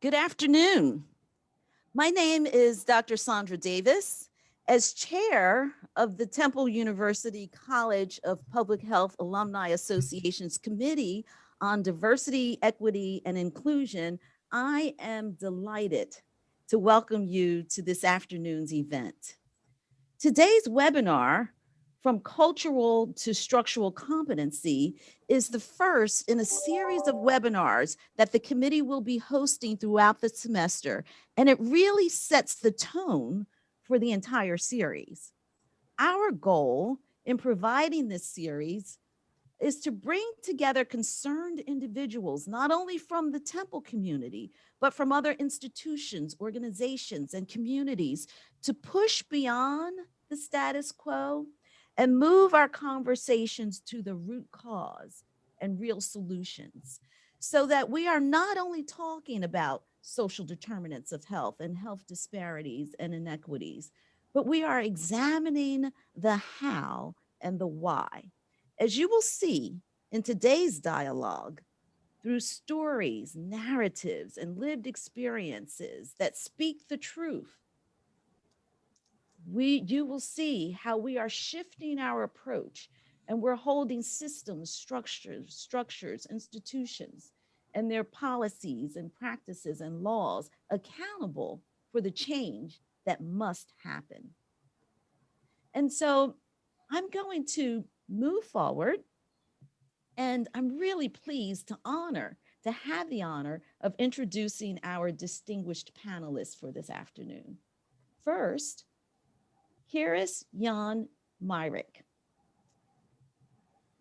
Good afternoon. My name is Dr. Sandra Davis. As chair of the Temple University College of Public Health Alumni Association's Committee on Diversity, Equity, and Inclusion, I am delighted to welcome you to this afternoon's event. Today's webinar, From Cultural to Structural Competency, is the first in a series of webinars that the committee will be hosting throughout the semester, and it really sets the tone for the entire series. Our goal in providing this series is to bring together concerned individuals, not only from the Temple community, but from other institutions, organizations, and communities to push beyond the status quo and move our conversations to the root cause and real solutions so that we are not only talking about social determinants of health and health disparities and inequities, but we are examining the how and the why. As you will see in today's dialogue, through stories, narratives, and lived experiences that speak the truth, you will see how we are shifting our approach and we're holding systems, structures, institutions, and their policies and practices and laws accountable for the change that must happen. And so I'm going to move forward. And I'm really pleased to have the honor of introducing our distinguished panelists for this afternoon. First, here is Jan Myrick.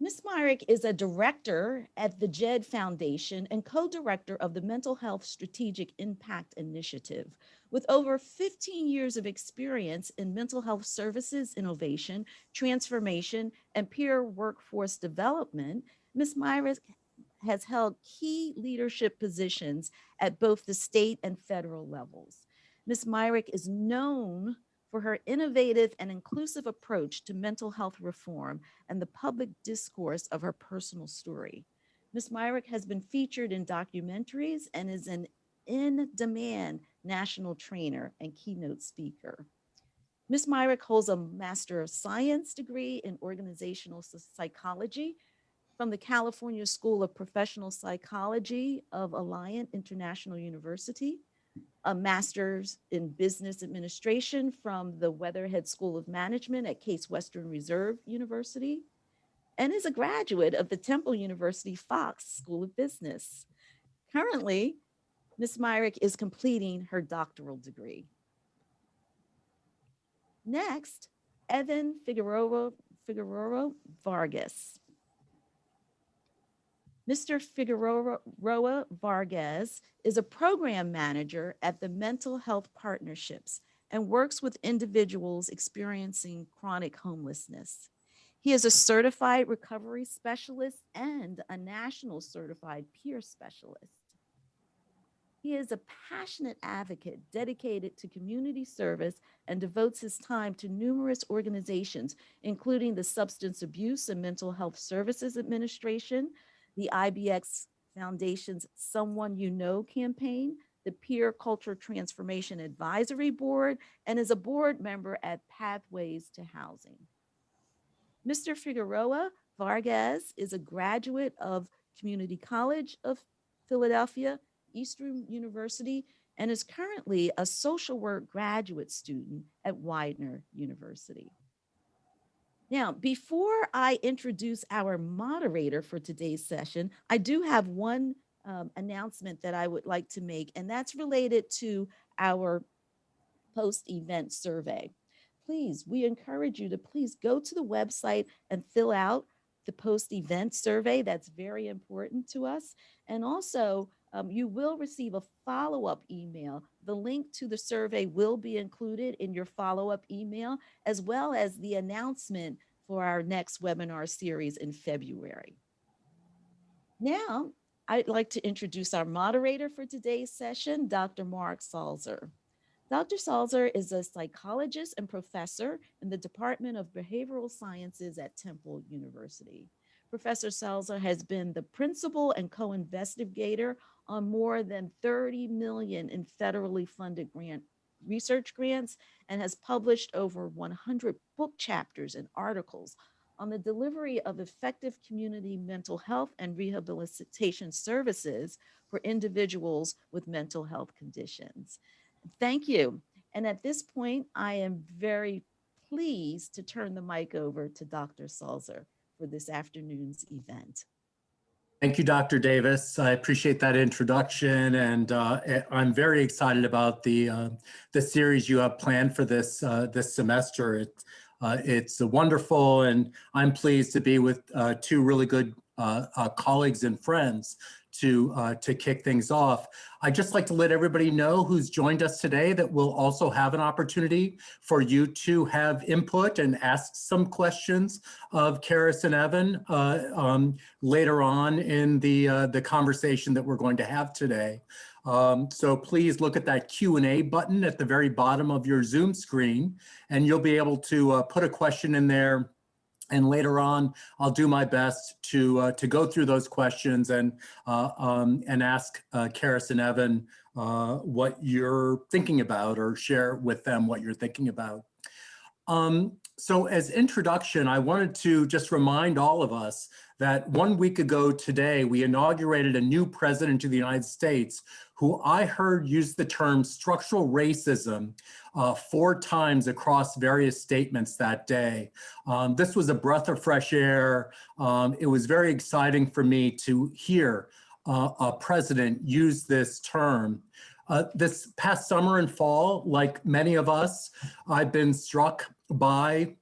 Ms. Myrick is a director at the JED Foundation and co-director of the Mental Health Strategic Impact Initiative. With over 15 years of experience in mental health services, innovation, transformation, and peer workforce development, Ms. Myrick has held key leadership positions at both the state and federal levels. Ms. Myrick is known for her innovative and inclusive approach to mental health reform and the public discourse of her personal story. Ms. Myrick has been featured in documentaries and is an in-demand national trainer and keynote speaker. Ms. Myrick holds a Master of Science degree in organizational psychology from the California School of Professional Psychology of Alliant International University, a master's in business administration from the Weatherhead School of Management at Case Western Reserve University, and is a graduate of the Temple University Fox School of Business. Currently, Ms. Myrick is completing her doctoral degree. Next, Evan Figueroa Vargas. Mr. Figueroa Vargas is a program manager at the Mental Health Partnerships and works with individuals experiencing chronic homelessness. He is a certified recovery specialist and a national certified peer specialist. He is a passionate advocate dedicated to community service and devotes his time to numerous organizations, including the Substance Abuse and Mental Health Services Administration, the IBX Foundation's Someone You Know campaign, the Peer Culture Transformation Advisory Board, and is a board member at Pathways to Housing. Mr. Figueroa Vargas is a graduate of Community College of Philadelphia, Eastern University, and is currently a social work graduate student at Widener University. Now, before I introduce our moderator for today's session, I do have one announcement that I would like to make, and that's related to our post-event survey. Please, we encourage you to please go to the website and fill out the post-event survey. That's very important to us. And also, you will receive a follow-up email. The link to the survey will be included in your follow-up email, as well as the announcement for our next webinar series in February. Now, I'd like to introduce our moderator for today's session, Dr. Mark Salzer. Dr. Salzer is a psychologist and professor in the Department of Behavioral Sciences at Temple University. Professor Salzer has been the principal and co-investigator on more than 30 million in federally funded research grants and has published over 100 book chapters and articles on the delivery of effective community mental health and rehabilitation services for individuals with mental health conditions. Thank you. And at this point, I am very pleased to turn the mic over to Dr. Salzer for this afternoon's event. Thank you, Dr. Davis. I appreciate that introduction, and I'm very excited about the series you have planned for this this semester. It's wonderful, and I'm pleased to be with two really good colleagues and friends to kick things off. I'd just like to let everybody know who's joined us today that we'll also have an opportunity for you to have input and ask some questions of Karis and Evan later on in the conversation that we're going to have today. So please look at that Q&A button at the very bottom of your Zoom screen, and you'll be able to put a question in there. And later on, I'll do my best to go through those questions and ask Karis and Evan what you're thinking about, or share with them what you're thinking about. So as introduction, I wanted to just remind all of us that 1 week ago today, we inaugurated a new president of the United States who I heard use the term structural racism 4 times across various statements that day. This was a breath of fresh air. It was very exciting for me to hear a president use this term. This past summer and fall, like many of us, I've been struck by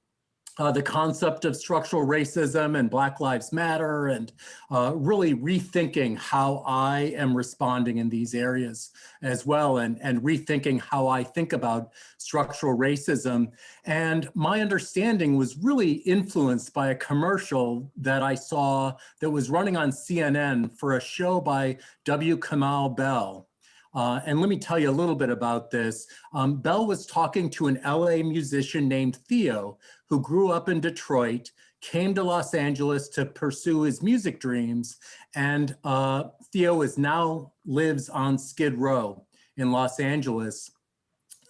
the concept of structural racism and Black Lives Matter, and really rethinking how I am responding in these areas as well, and rethinking how I think about structural racism. And my understanding was really influenced by a commercial that I saw that was running on CNN for a show by W. Kamau Bell. And let me tell you a little bit about this. Bell was talking to an LA musician named Theo, who grew up in Detroit, came to Los Angeles to pursue his music dreams, and Theo now lives on Skid Row in Los Angeles.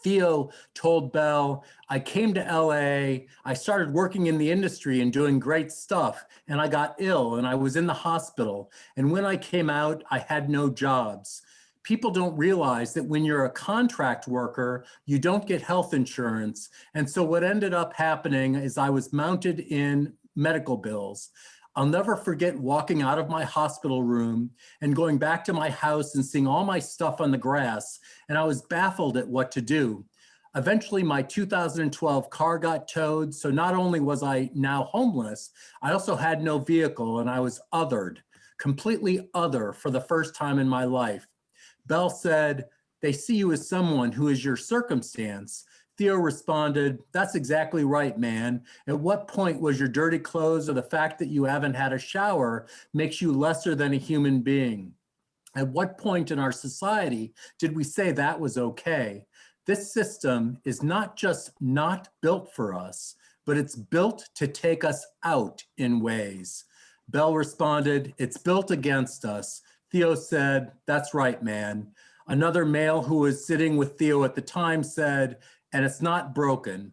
Theo told Bell, I came to LA, I started working in the industry and doing great stuff, and I got ill and I was in the hospital. And when I came out, I had no jobs. People don't realize that when you're a contract worker, you don't get health insurance. And so what ended up happening is I was mounted in medical bills. I'll never forget walking out of my hospital room and going back to my house and seeing all my stuff on the grass, and I was baffled at what to do. Eventually, my 2012 car got towed, so not only was I now homeless, I also had no vehicle, and I was othered, completely other for the first time in my life. Bell said, they see you as someone who is your circumstance. Theo responded, that's exactly right, man. At what point was your dirty clothes or the fact that you haven't had a shower makes you lesser than a human being? At what point in our society did we say that was okay? This system is not just not built for us, but it's built to take us out in ways. Bell responded, it's built against us. Theo said, that's right, man. Another male who was sitting with Theo at the time said, and it's not broken.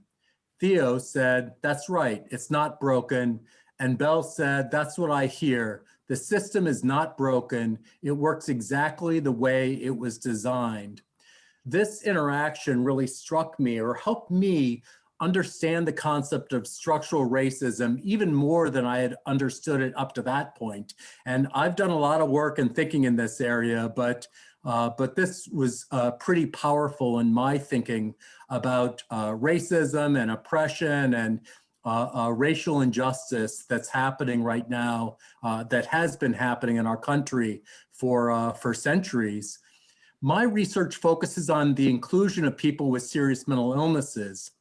Theo said, that's right, it's not broken. And Bell said, that's what I hear. The system is not broken. It works exactly the way it was designed. This interaction really struck me, or helped me understand the concept of structural racism even more than I had understood it up to that point. And I've done a lot of work and thinking in this area, but this was pretty powerful in my thinking about racism and oppression and racial injustice that's happening right now, that has been happening in our country for centuries. My research focuses on the inclusion of people with serious mental illnesses,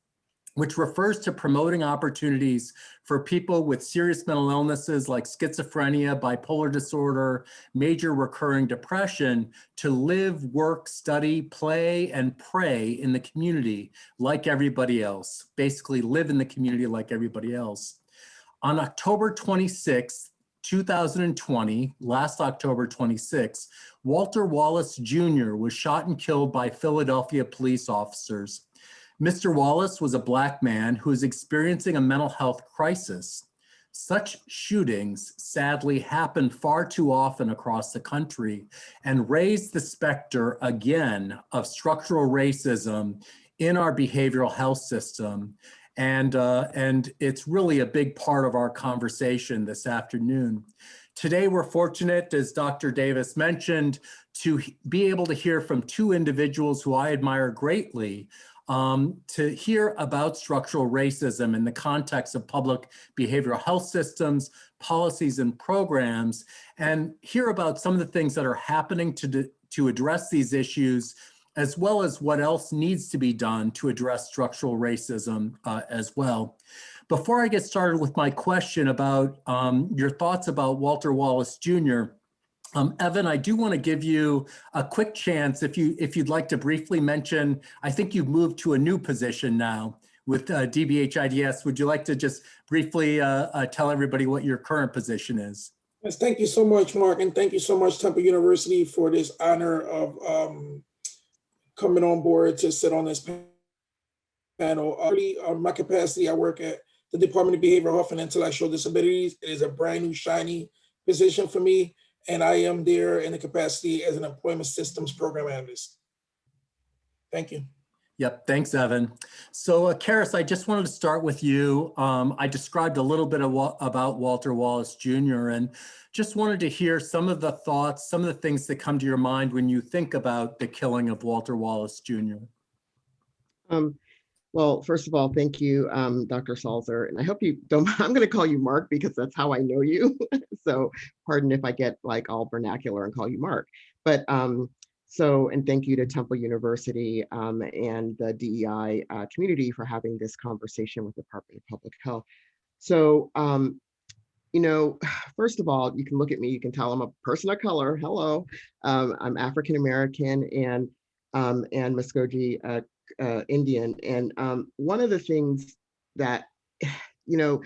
which refers to promoting opportunities for people with serious mental illnesses like schizophrenia, bipolar disorder, major recurring depression to live, work, study, play, and pray in the community like everybody else. Basically live in the community like everybody else. On October 26th, 2020, last October 26, Walter Wallace Jr. was shot and killed by Philadelphia police officers. Mr. Wallace was a Black man who is experiencing a mental health crisis. Such shootings sadly happen far too often across the country and raise the specter again of structural racism in our behavioral health system. And it's really a big part of our conversation this afternoon. Today, we're fortunate, as Dr. Davis mentioned, to be able to hear from two individuals who I admire greatly, to hear about structural racism in the context of public behavioral health systems, policies, and programs, and hear about some of the things that are happening to address these issues, as well as what else needs to be done to address structural racism as well. Before I get started with my question about your thoughts about Walter Wallace Jr., Evan, I do want to give you a quick chance if you'd like to briefly mention, I think you've moved to a new position now with DBHIDS. Would you like to just briefly tell everybody what your current position is? Yes, thank you so much, Mark, and thank you so much, Temple University, for this honor of coming on board to sit on this panel. My capacity, I work at the Department of Behavioral Health and Intellectual Disabilities. It is a brand new, shiny position for me, and I am there in the capacity as an employment systems program analyst. Thank you. Yep, thanks, Evan. So, Karis, I just wanted to start with you. I described a little bit about Walter Wallace Jr. and just wanted to hear some of the thoughts, some of the things that come to your mind when you think about the killing of Walter Wallace Jr. Well, first of all, thank you, Dr. Salzer. And I hope you don't, I'm going to call you Mark because that's how I know you. So pardon if I get like all vernacular and call you Mark. But and thank you to Temple University and the DEI community for having this conversation with the Department of Public Health. So, you know, first of all, you can look at me, you can tell I'm a person of color. Hello, I'm African American and Muskogee Indian. And one of the things that, you know,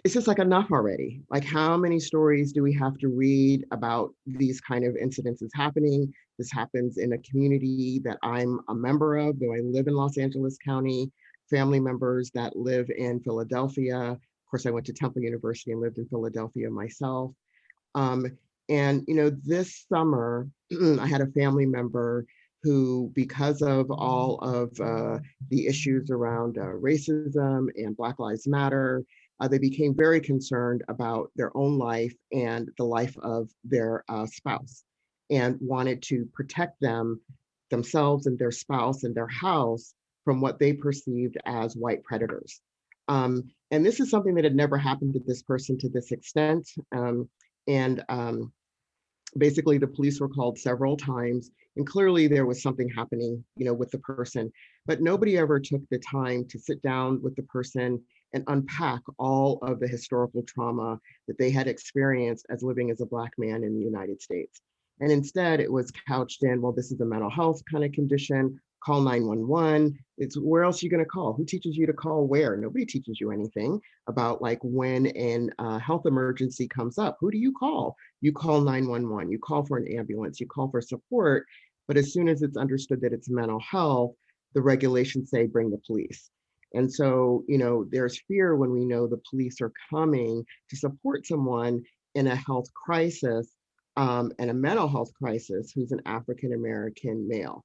it's just like enough already. Like, how many stories do we have to read about these kind of incidences happening? This happens in a community that I'm a member of, though I live in Los Angeles County, family members that live in Philadelphia. Of course, I went to Temple University and lived in Philadelphia myself. And, you know, this summer, I had a family member who, because of all of the issues around racism and Black Lives Matter, they became very concerned about their own life and the life of their spouse, and wanted to protect themselves and their spouse and their house from what they perceived as white predators. And this is something that had never happened to this person to this extent. Basically, the police were called several times, and clearly there was something happening, you know, with the person, but nobody ever took the time to sit down with the person and unpack all of the historical trauma that they had experienced as living as a Black man in the United States. And instead, it was couched in, well, this is a mental health kind of condition, call 911. It's where else are you going to call? Who teaches you to call where? Nobody teaches you anything about like when a health emergency comes up. Who do you call? You call 911, you call for an ambulance, you call for support. But as soon as it's understood that it's mental health, the regulations say bring the police. And so, you know, there's fear when we know the police are coming to support someone in a health crisis and a mental health crisis who's an African-American male.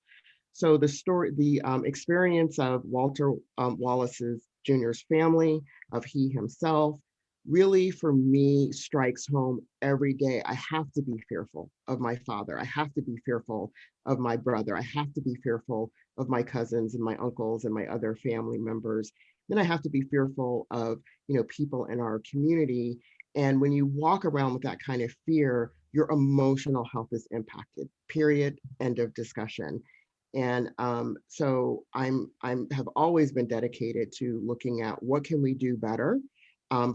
So the experience of Walter Wallace Jr.'s family, of he himself, really for me strikes home every day. I have to be fearful of my father. I have to be fearful of my brother. I have to be fearful of my cousins and my uncles and my other family members. Then I have to be fearful of, you know, people in our community. And when you walk around with that kind of fear, your emotional health is impacted, period, end of discussion. And so I have always been dedicated to looking at what can we do better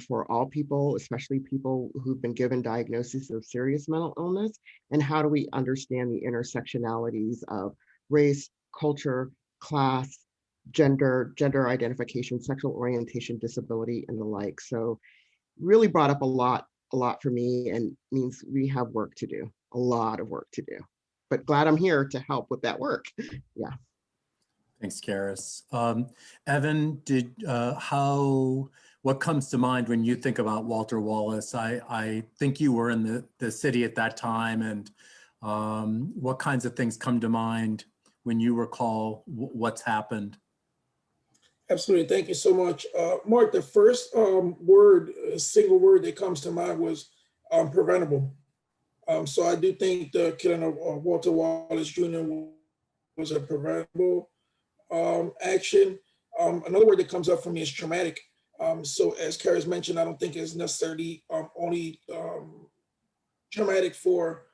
for all people, especially people who've been given diagnoses of serious mental illness, and how do we understand the intersectionalities of race, culture, class, gender identification, sexual orientation, disability, and the like. So really brought up a lot a lot for me and means we have work to do, a lot of work to do. But glad I'm here to help with that work. Yeah. Thanks, Karis. Evan, what comes to mind when you think about Walter Wallace? I think you were in the city at that time, and what kinds of things come to mind when you recall what's happened? Absolutely. Thank you so much. Mark, the first single word that comes to mind was preventable. So I do think the killing of Walter Wallace Jr. was a preventable action. Another word that comes up for me is traumatic. So as Karis mentioned, I don't think it's necessarily only traumatic for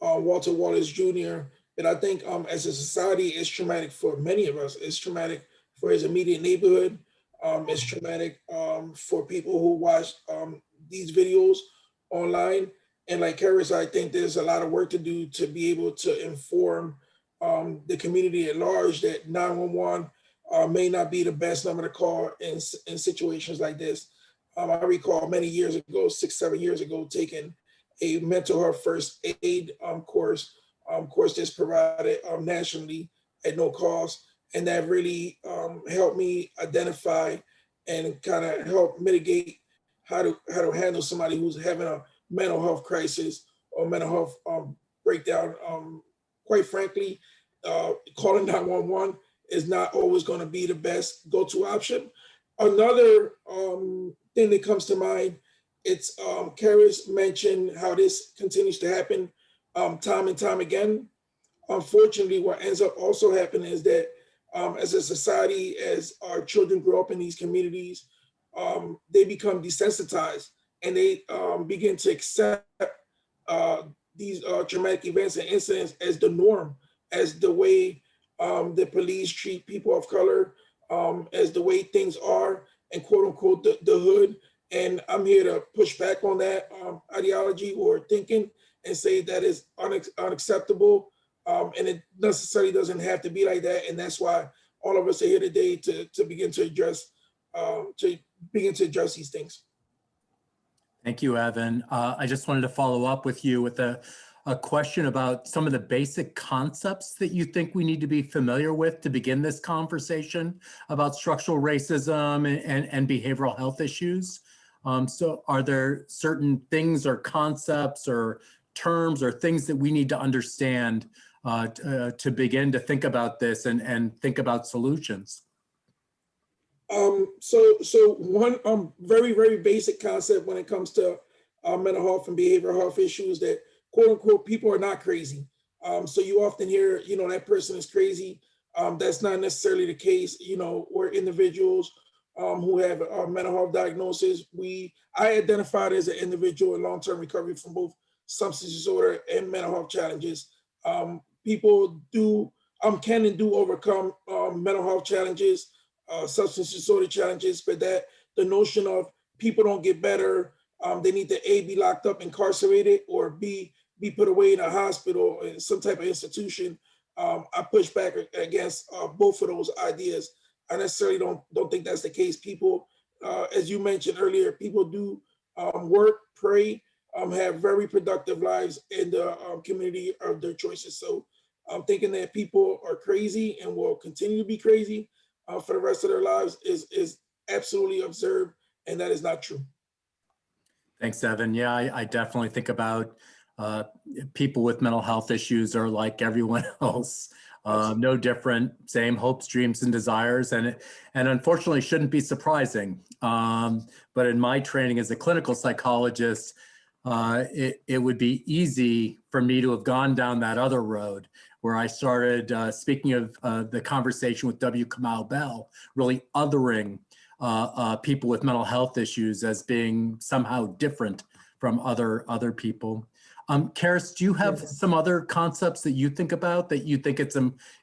Walter Wallace Jr., but I think as a society, it's traumatic for many of us. It's traumatic for his immediate neighborhood. It's traumatic for people who watch these videos online. And like Karis, I think there's a lot of work to do to be able to inform the community at large that 911 may not be the best number to call in situations like this. I recall many years ago, 6, 7 years ago, taking a mental health first aid course that's provided nationally at no cost. And that really helped me identify and kind of help mitigate how to handle somebody who's having a mental health crisis or mental health breakdown. Quite frankly, calling 911 is not always going to be the best go-to option. Another thing that comes to mind, it's Karis mentioned how this continues to happen time and time again. Unfortunately, what ends up also happening is that as a society, as our children grow up in these communities, they become desensitized and they begin to accept these traumatic events and incidents as the norm, as the way the police treat people of color, as the way things are, and quote unquote, the hood. And I'm here to push back on that ideology or thinking and say that is unacceptable. And it necessarily doesn't have to be like that. And that's why all of us are here today to begin to address these things. Thank you, Evan. I just wanted to follow up with you with a question about some of the basic concepts that you think we need to be familiar with to begin this conversation about structural racism and behavioral health issues. So are there certain things or concepts or terms or things that we need to understand to begin to think about this and think about solutions? So one very, very basic concept when it comes to mental health and behavioral health issues that quote unquote people are not crazy. So you often hear, that person is crazy. That's not necessarily the case. We're individuals who have a mental health diagnosis. I identified as an individual in long-term recovery from both substance disorder and mental health challenges. People can and do overcome mental health challenges, substance disorder challenges, but that the notion of people don't get better, they need to A, be locked up, incarcerated, or B, be put away in a hospital or in some type of institution. I push back against both of those ideas. I necessarily don't think that's the case. People, as you mentioned earlier, people do work, pray, have very productive lives in the community of their choices. So I'm thinking that people are crazy and will continue to be crazy for the rest of their lives is absolutely absurd, and that is not true. Thanks, Evan. Yeah, I definitely think about people with mental health issues are like everyone else, no different, same hopes, dreams, and desires, and unfortunately shouldn't be surprising. But in my training as a clinical psychologist, it would be easy for me to have gone down that other road where I started, speaking of the conversation with W. Kamau Bell, really othering people with mental health issues as being somehow different from other people. Karis, do you have some other concepts that you think about that you think it's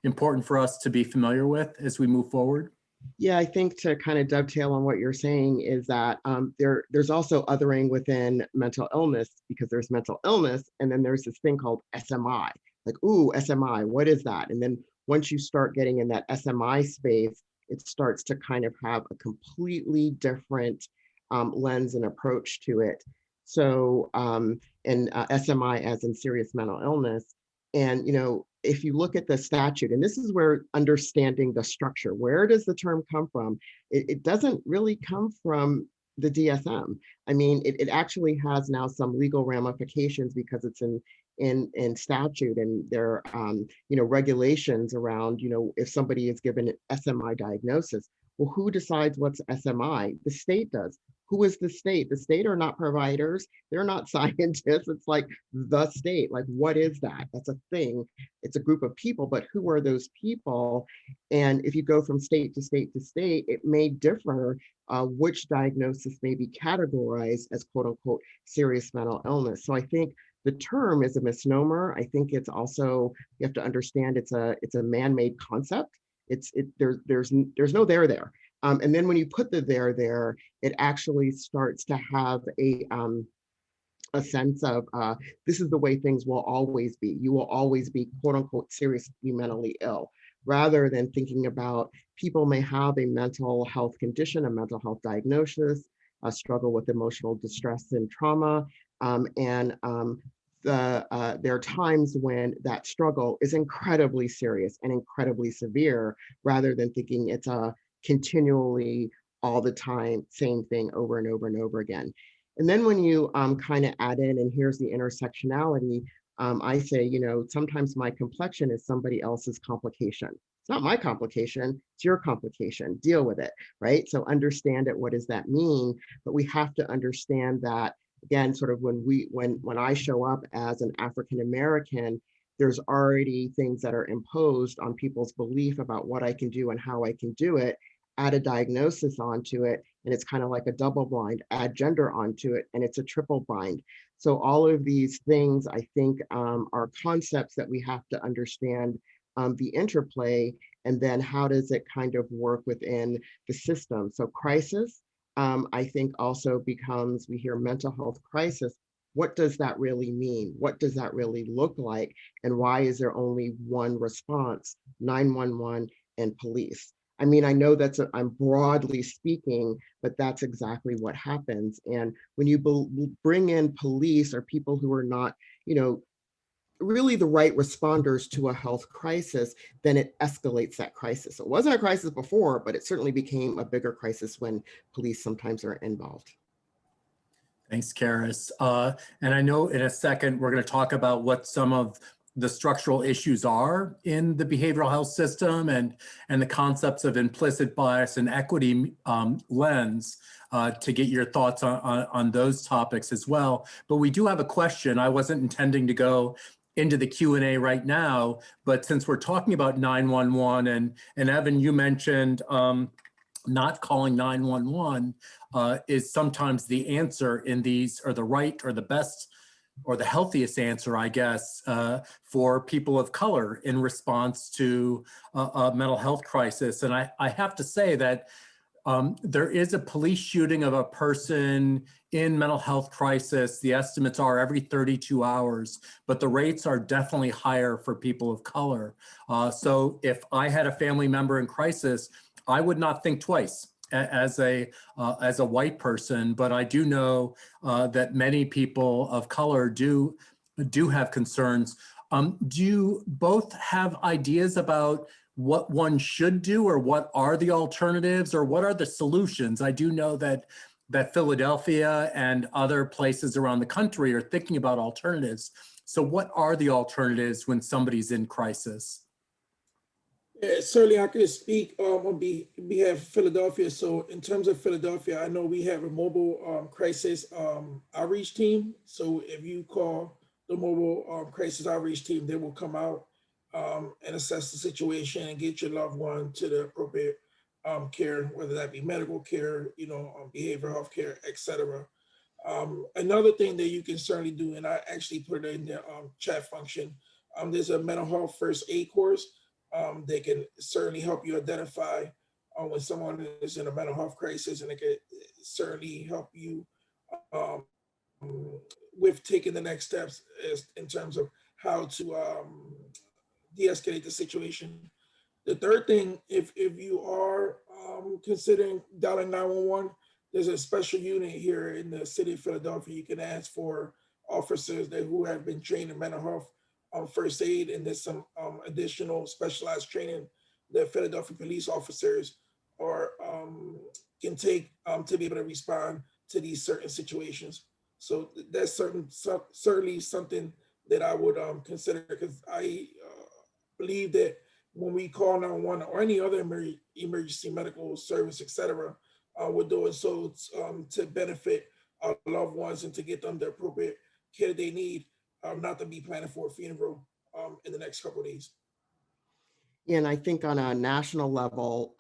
important for us to be familiar with as we move forward? Yeah, I think to kind of dovetail on what you're saying is that there's also othering within mental illness, because there's mental illness and then there's this thing called SMI. Like, ooh, SMI, what is that? And then once you start getting in that SMI space, it starts to kind of have a completely different lens and approach to it. So, and SMI as in serious mental illness. And, if you look at the statute, and this is where understanding the structure, where does the term come from? It doesn't really come from the DSM. I mean, it actually has now some legal ramifications because it's in statute, and there are regulations around, if somebody is given an SMI diagnosis. Well, who decides what's SMI? The state does. Who is the state? The state are not providers. They're not scientists. It's like the state. Like, what is that? That's a thing. It's a group of people, but who are those people? And if you go from state to state to state, it may differ which diagnosis may be categorized as quote unquote serious mental illness. So I think the term is a misnomer. I think it's also, you have to understand it's a man-made concept. There's no there there. And then when you put the there, it actually starts to have a sense of this is the way things will always be. You will always be quote unquote seriously mentally ill, rather than thinking about people may have a mental health condition, a mental health diagnosis, a struggle with emotional distress and trauma, and there are times when that struggle is incredibly serious and incredibly severe, rather than thinking it's a continually all the time same thing over and over and over again. And then when you kind of add in, and here's the intersectionality, I say, sometimes my complexion is somebody else's complication. It's not my complication, it's your complication. Deal with it, right? So understand it. What does that mean? But we have to understand that, again, sort of when I show up as an African American, there's already things that are imposed on people's belief about what I can do and how I can do it. Add a diagnosis onto it, and it's kind of like a double blind. Add gender onto it, and it's a triple blind. So all of these things, I think, are concepts that we have to understand the interplay, and then how does it kind of work within the system. So crisis, I think also becomes, we hear mental health crisis. What does that really mean? What does that really look like? And why is there only one response, 911 and police? I mean, I know I'm broadly speaking, but that's exactly what happens. And when you bring in police or people who are not, really the right responders to a health crisis, then it escalates that crisis. It wasn't a crisis before, but it certainly became a bigger crisis when police sometimes are involved. Thanks, Karis. And I know in a second, we're going to talk about what some of the structural issues are in the behavioral health system, and the concepts of implicit bias and equity lens, to get your thoughts on those topics as well. But we do have a question. I wasn't intending to go into the Q&A right now, but since we're talking about 911, and Evan, you mentioned not calling 911 is sometimes the answer in these, or the right, or the best, or the healthiest answer, I guess, for people of color in response to a mental health crisis. And I have to say that there is a police shooting of a person in mental health crisis. The estimates are every 32 hours, but the rates are definitely higher for people of color. So if I had a family member in crisis, I would not think twice as a white person, but I do know that many people of color do have concerns. Do you both have ideas about what one should do, or what are the alternatives, or what are the solutions? I do know that Philadelphia and other places around the country are thinking about alternatives. So what are the alternatives when somebody's in crisis? Yeah, certainly I could speak on behalf of Philadelphia. So in terms of Philadelphia, I know we have a mobile crisis outreach team. So if you call the mobile crisis outreach team, they will come out and assess the situation and get your loved one to the appropriate care, whether that be medical care, behavioral health care, etc. Another thing that you can certainly do, and I actually put it in the chat function, there's a mental health first aid course. They can certainly help you identify when someone is in a mental health crisis, and it can certainly help you with taking the next steps in terms of how to de-escalate the situation. The third thing, if you are considering dialing 911, there's a special unit here in the city of Philadelphia. You can ask for officers who have been trained in mental health first aid, and there's some additional specialized training that Philadelphia police officers can take to be able to respond to these certain situations. So that's certainly something that I would consider, because I believe that when we call 911 or any other emergency medical service, etc., we're doing so to benefit our loved ones and to get them the appropriate care they need, not to be planning for a funeral in the next couple of days. And I think on a national level,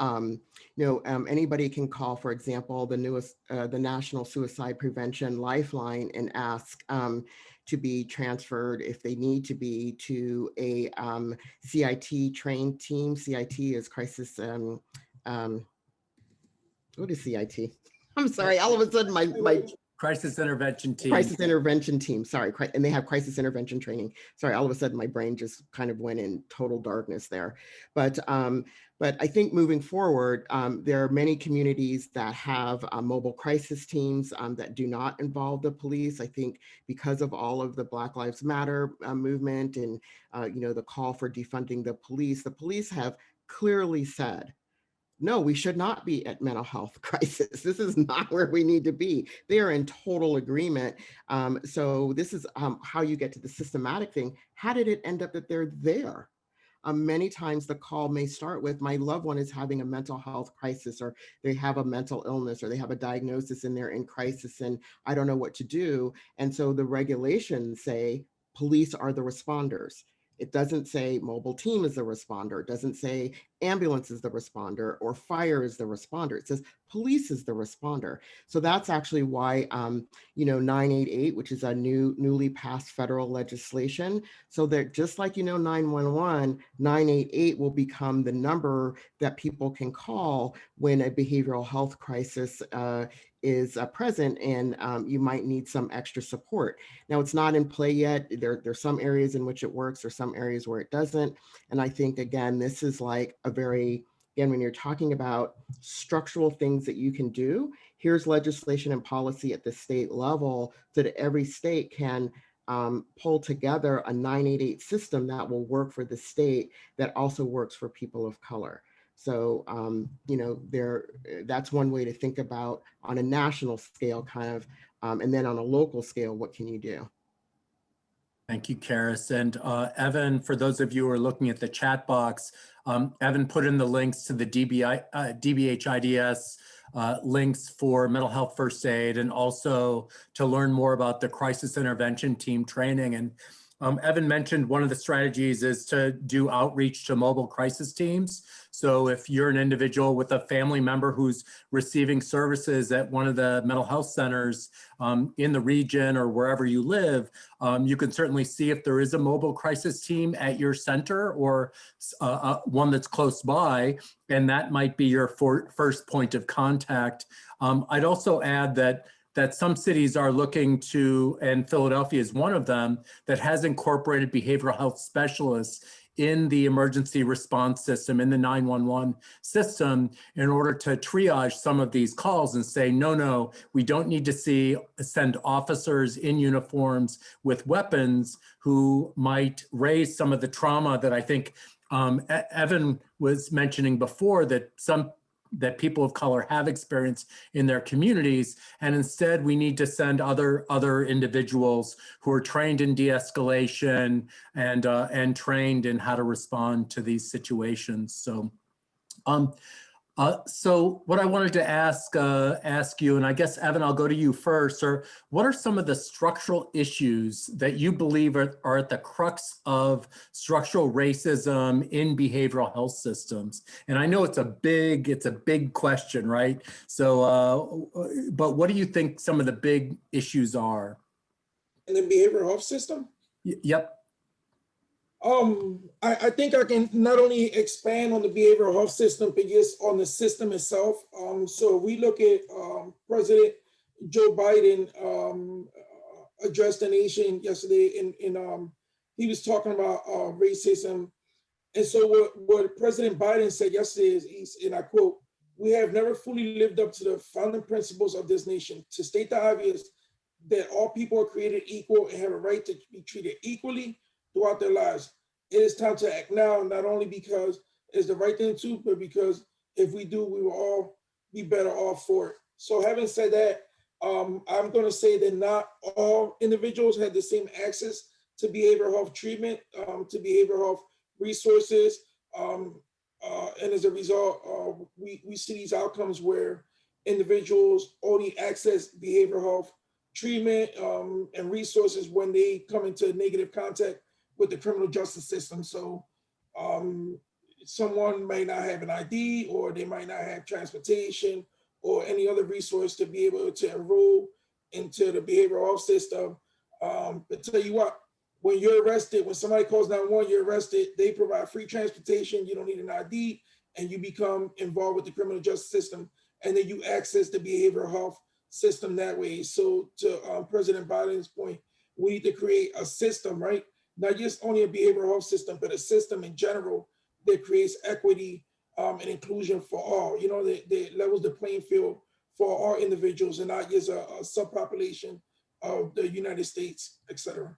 anybody can call, for example, the National Suicide Prevention Lifeline and ask to be transferred, if they need to be, to a CIT trained team. CIT is crisis. What is CIT? I'm sorry. All of a sudden, my Crisis intervention team. Crisis intervention team. Sorry, and they have crisis intervention training. Sorry, all of a sudden my brain just kind of went in total darkness there. But I think moving forward, there are many communities that have mobile crisis teams that do not involve the police. I think because of all of the Black Lives Matter movement and the call for defunding the police have clearly said, no, we should not be at mental health crisis. This is not where we need to be. They are in total agreement. So this is how you get to the systematic thing. How did it end up that they're there? Many times the call may start with, my loved one is having a mental health crisis, or they have a mental illness, or they have a diagnosis and they're in crisis and I don't know what to do. And so the regulations say police are the responders. It doesn't say mobile team is the responder. It doesn't say ambulance is the responder or fire is the responder. It says police is the responder. So that's actually why, 988, which is a newly passed federal legislation, so that just like 911, 988 will become the number that people can call when a behavioral health crisis is present and you might need some extra support. Now, it's not in play yet. There's some areas in which it works, there's some areas where it doesn't. And I think, again, this is like when you're talking about structural things that you can do, here's legislation and policy at the state level so that every state can pull together a 988 system that will work for the state, that also works for people of color. So, that's one way to think about on a national scale kind of, and then on a local scale, what can you do? Thank you, Karis. And Evan, for those of you who are looking at the chat box, Evan put in the links to the DBHIDS links for mental health first aid, and also to learn more about the crisis intervention team training. And Evan mentioned one of the strategies is to do outreach to mobile crisis teams. So if you're an individual with a family member who's receiving services at one of the mental health centers in the region or wherever you live, you can certainly see if there is a mobile crisis team at your center or one that's close by, and that might be your first point of contact. I'd also add that some cities are looking to, and Philadelphia is one of them, that has incorporated behavioral health specialists in the emergency response system, in the 911 system, in order to triage some of these calls and say, no, we don't need to send officers in uniforms with weapons who might raise some of the trauma that I think Evan was mentioning before, that people of color have experienced in their communities. And instead, we need to send other individuals who are trained in de-escalation and trained in how to respond to these situations. So, so what I wanted to ask you, and I guess, Evan, I'll go to you first, what are some of the structural issues that you believe are at the crux of structural racism in behavioral health systems? And I know it's a big question, right? So, but what do you think some of the big issues are? In the behavioral health system? Yep. I think I can not only expand on the behavioral health system, but just on the system itself. So we look at President Joe Biden addressed the nation yesterday, and he was talking about racism. And so what President Biden said yesterday is, and I quote, we have never fully lived up to the founding principles of this nation. To state the obvious, that all people are created equal and have a right to be treated equally throughout their lives. It is time to act now, not only because it's the right thing to do, but because if we do, we will all be better off for it. So having said that, I'm going to say that not all individuals have the same access to behavioral health treatment, to behavioral health resources. And as a result, we see these outcomes where individuals only access behavioral health treatment and resources when they come into negative contact with the criminal justice system. So someone may not have an ID, or they might not have transportation or any other resource to be able to enroll into the behavioral health system. But tell you what, when you're arrested, when somebody calls 911, you're arrested, they provide free transportation, you don't need an ID, and you become involved with the criminal justice system, and then you access the behavioral health system that way. So to President Biden's point, we need to create a system, right? Not just only a behavioral health system, but a system in general that creates equity and inclusion for all, you know, that levels the playing field for all individuals and not just a subpopulation of the United States, et cetera.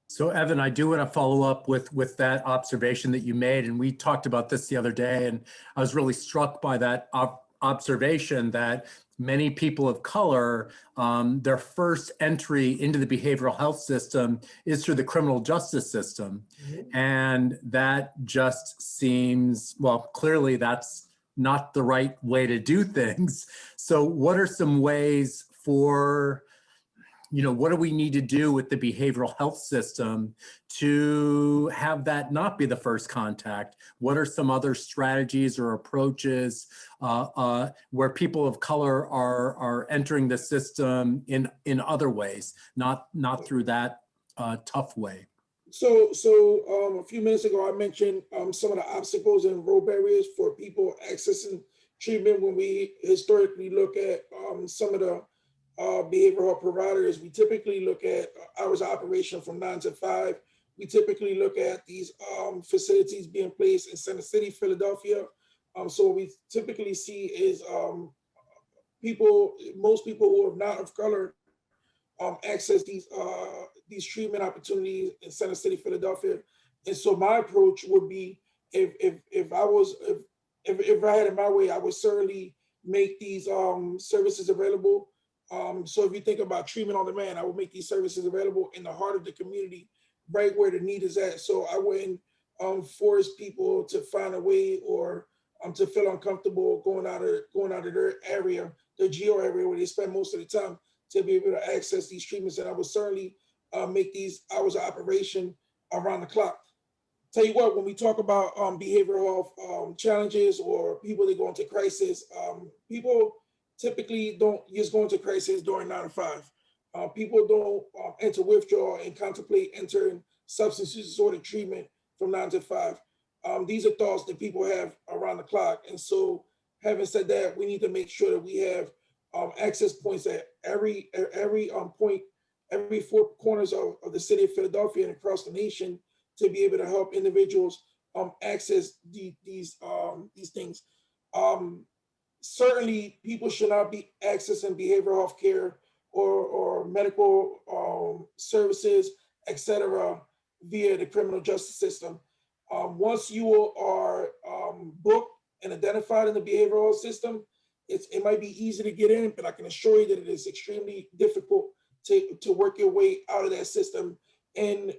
So Evan, I do want to follow up with that observation that you made, and we talked about this the other day, and I was really struck by that observation that many people of color, their first entry into the behavioral health system is through the criminal justice system. Mm-hmm. And that just seems, well, clearly that's not the right way to do things. So what are some ways for, you know, what do we need to do with the behavioral health system to have that not be the first contact? What are some other strategies or approaches where people of color are entering the system in other ways, not through that tough way? So a few minutes ago, I mentioned some of the obstacles and road barriers for people accessing treatment. When we historically look at some of the behavioral health providers, we typically look at hours of operation from 9 to 5. We typically look at these facilities being placed in Center City, Philadelphia. So what we typically see is most people who are not of color access these treatment opportunities in Center City, Philadelphia. And so my approach would be, if I had it my way, I would certainly make these services available. So if you think about treatment on demand, I would make these services available in the heart of the community, right where the need is at. So I wouldn't force people to find a way or to feel uncomfortable going out of their area, their geo area where they spend most of the time, to be able to access these treatments. And I would certainly make these hours of operation around the clock. Tell you what, when we talk about behavioral health challenges or people that go into crisis, people typically don't just go into crisis during 9 to 5. People don't enter withdrawal and contemplate entering substance use disorder treatment from 9 to 5. These are thoughts that people have around the clock. And so having said that, we need to make sure that we have access points at every point, every 4 corners of the city of Philadelphia and across the nation to be able to help individuals access these things. Certainly, people should not be accessing behavioral health care or medical services, et cetera, via the criminal justice system. Once you are booked and identified in the behavioral health system, it might be easy to get in, but I can assure you that it is extremely difficult to work your way out of that system. And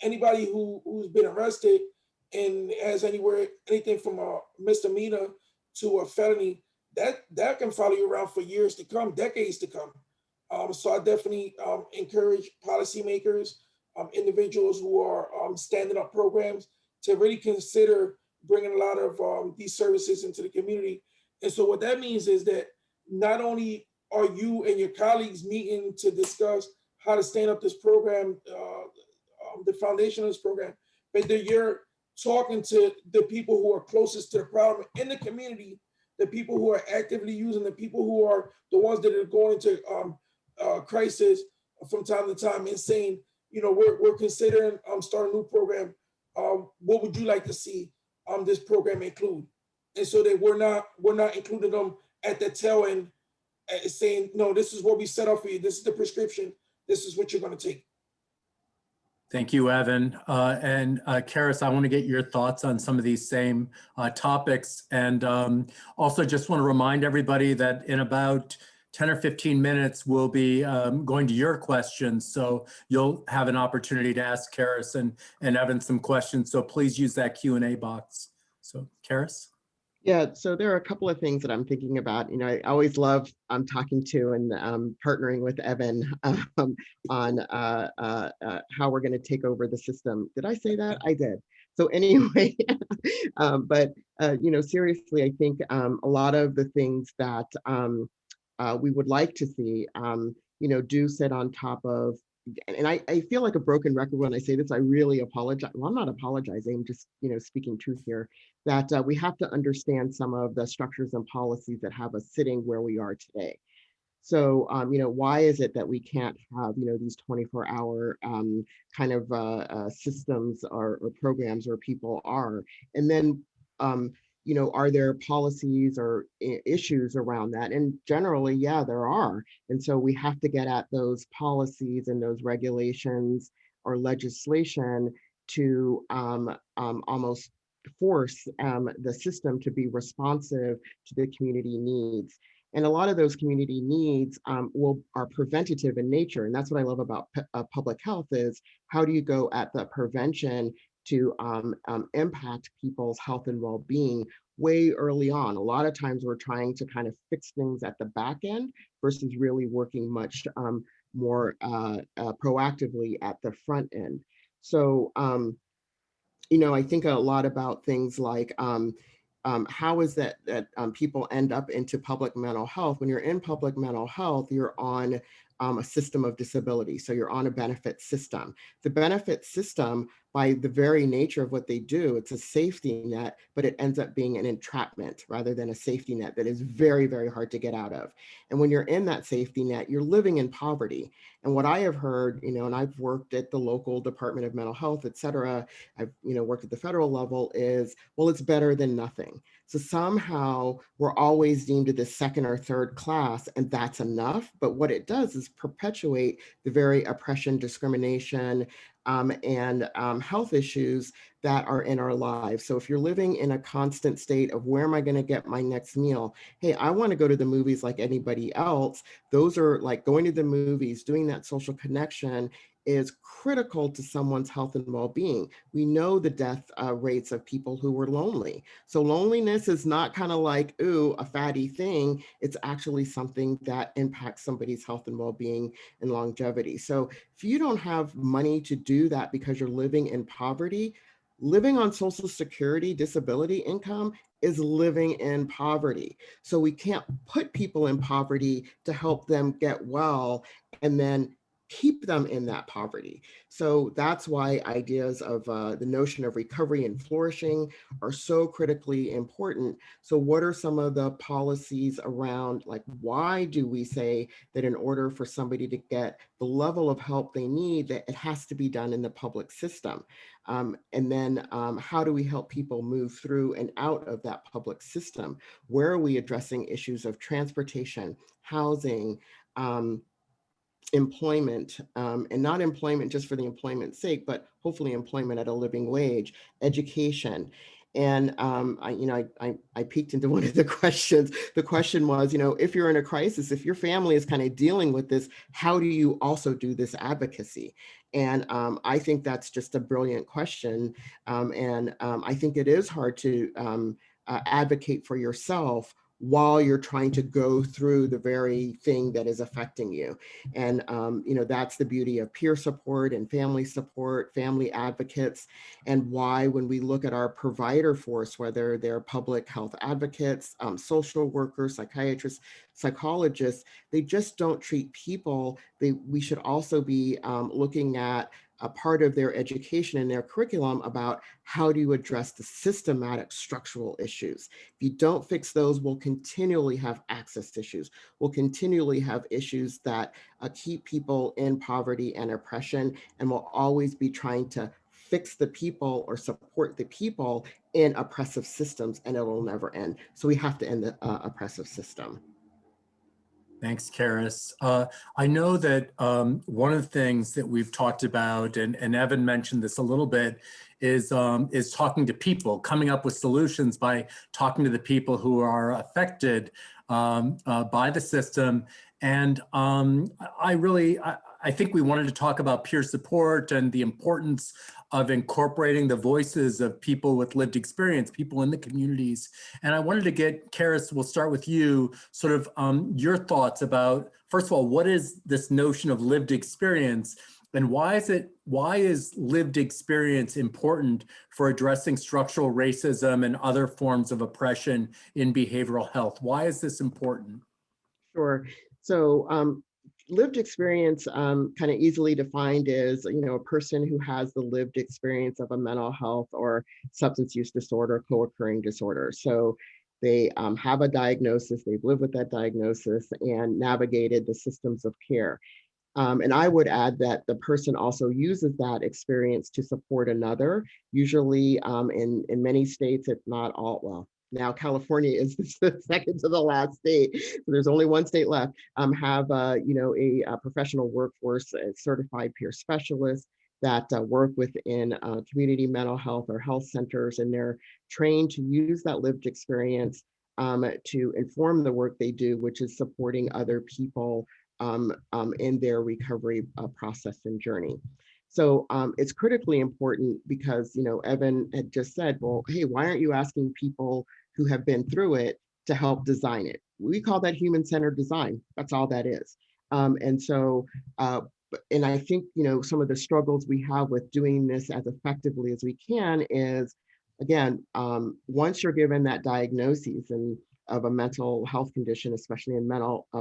anybody who's been arrested and has anything from a misdemeanor to a felony, that can follow you around for years to come, decades to come. So I definitely encourage policymakers, individuals who are standing up programs to really consider bringing a lot of these services into the community. And so what that means is that not only are you and your colleagues meeting to discuss how to stand up this program, the foundation of this program, but that you're talking to the people who are closest to the problem in the community, the people who are actively using, the people who are the ones that are going into crisis from time to time and saying, you know, we're considering starting a new program. What would you like to see this program include? And so that we're not including them at the tail end, saying, no, this is what we set up for you. This is the prescription. This is what you're going to take. Thank you, Evan. And Karis, I want to get your thoughts on some of these same topics. And also just want to remind everybody that in about 10 or 15 minutes, we'll be going to your questions. So you'll have an opportunity to ask Karis and Evan some questions. So please use that Q&A box. So Karis? Yeah, so there are a couple of things that I'm thinking about. You know, I always love talking to and partnering with Evan on how we're going to take over the system. Did I say that? I did. So anyway, but you know, seriously, I think a lot of the things that we would like to see, you know, do sit on top of. And I feel like a broken record when I say this. I really apologize. Well, I'm not apologizing. I'm just, you know, speaking truth here. That we have to understand some of the structures and policies that have us sitting where we are today. So, you know, why is it that we can't have, you know, these 24-hour kind of systems or programs where people are? And then, you know, are there policies or issues around that? And generally, yeah, there are. And so we have to get at those policies and those regulations or legislation to almost force the system to be responsive to the community needs. And a lot of those community needs are preventative in nature. And that's what I love about public health is how do you go at the prevention to impact people's health and well-being way early on. A lot of times we're trying to kind of fix things at the back end versus really working much more proactively at the front end. So, you know, I think a lot about things like how is that people end up into public mental health? When you're in public mental health, you're on a system of disability. So you're on a benefit system. The benefit system, by the very nature of what they do, it's a safety net, but it ends up being an entrapment rather than a safety net that is very, very hard to get out of. And when you're in that safety net, you're living in poverty. And what I have heard, you know, and I've worked at the local Department of Mental Health, et cetera, I've, you know, worked at the federal level is, well, it's better than nothing. So somehow we're always deemed to the second or third class, and that's enough. But what it does is perpetuate the very oppression, discrimination, and health issues that are in our lives. So if you're living in a constant state of where am I going to get my next meal? Hey, I want to go to the movies like anybody else. Those are like going to the movies, doing that social connection is critical to someone's health and well-being. We know the death rates of people who were lonely. So loneliness is not kind of like, ooh, a fatty thing. It's actually something that impacts somebody's health and well-being and longevity. So if you don't have money to do that because you're living in poverty, living on Social Security disability income is living in poverty. So we can't put people in poverty to help them get well and then keep them in that poverty. So that's why ideas of the notion of recovery and flourishing are so critically important. So what are some of the policies around, like, why do we say that in order for somebody to get the level of help they need, that it has to be done in the public system? And then how do we help people move through and out of that public system? Where are we addressing issues of transportation, housing, employment, and not employment just for the employment's sake, but hopefully employment at a living wage, education. And I peeked into one of the questions. The question was, you know, if you're in a crisis, if your family is kind of dealing with this, how do you also do this advocacy? And I think that's just a brilliant question. I think it is hard to advocate for yourself while you're trying to go through the very thing that is affecting you. And, you know, that's the beauty of peer support and family support, family advocates, and why when we look at our provider force, whether they're public health advocates, social workers, psychiatrists, psychologists, they just don't treat people. We should also be looking at a part of their education and their curriculum about how do you address the systematic structural issues. If you don't fix those, we'll continually have access issues. We'll continually have issues that keep people in poverty and oppression, and we'll always be trying to fix the people or support the people in oppressive systems, and it'll never end. So we have to end the oppressive system. Thanks, Karis. I know that one of the things that we've talked about, and Evan mentioned this a little bit, is talking to people, coming up with solutions by talking to the people who are affected by the system. And I think we wanted to talk about peer support and the importance of incorporating the voices of people with lived experience, people in the communities. And I wanted to get, Karis, we'll start with you, sort of your thoughts about, first of all, what is this notion of lived experience, and why is lived experience important for addressing structural racism and other forms of oppression in behavioral health? Why is this important? Sure. So lived experience kind of easily defined is, a person who has the lived experience of a mental health or substance use disorder, co-occurring disorder. So they have a diagnosis, they've lived with that diagnosis and navigated the systems of care. And I would add that the person also uses that experience to support another, usually in many states, if not all, well, now California is the second to the last state, so there's only one state left, have a professional workforce, certified peer specialists that work within community mental health or health centers, and they're trained to use that lived experience to inform the work they do, which is supporting other people in their recovery process and journey. So it's critically important because, Evan had just said, well, hey, why aren't you asking people who have been through it to help design it? We call that human-centered design. That's all that is. And I think, some of the struggles we have with doing this as effectively as we can is, again, once you're given that diagnosis and of a mental health condition, especially in